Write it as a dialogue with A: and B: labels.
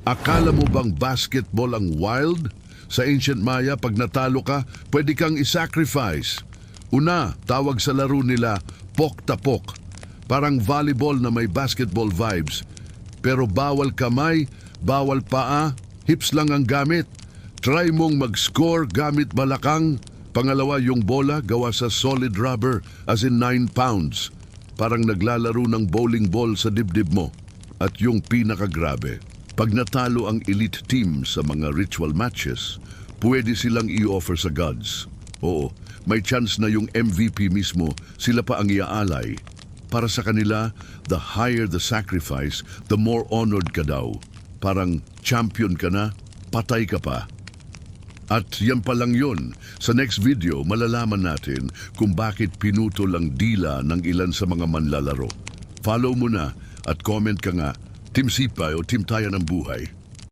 A: Akala mo bang basketball ang wild? Sa ancient Maya, pag natalo ka, pwede kang isacrifice. Una, tawag sa laro nila, pok-tapok. Parang volleyball na may basketball vibes. Pero bawal kamay, bawal paa, hips lang ang gamit. Try mong mag-score gamit balakang. Pangalawa, yung bola gawa sa solid rubber, as in 9 pounds. Parang naglalaro ng bowling ball sa dibdib mo. At yung pinakagrabe, pag natalo ang elite team sa mga ritual matches, pwede silang i-offer sa gods. Oo, may chance na yung MVP mismo, sila pa ang iaalay. Para sa kanila, the higher the sacrifice, the more honored ka daw. Parang champion ka na, patay ka pa. At yan pa lang yun. Sa next video, malalaman natin kung bakit pinutol ang dila ng ilan sa mga manlalaro. Follow mo na at comment ka nga, Team Sipay o Team Taya ng Buhay.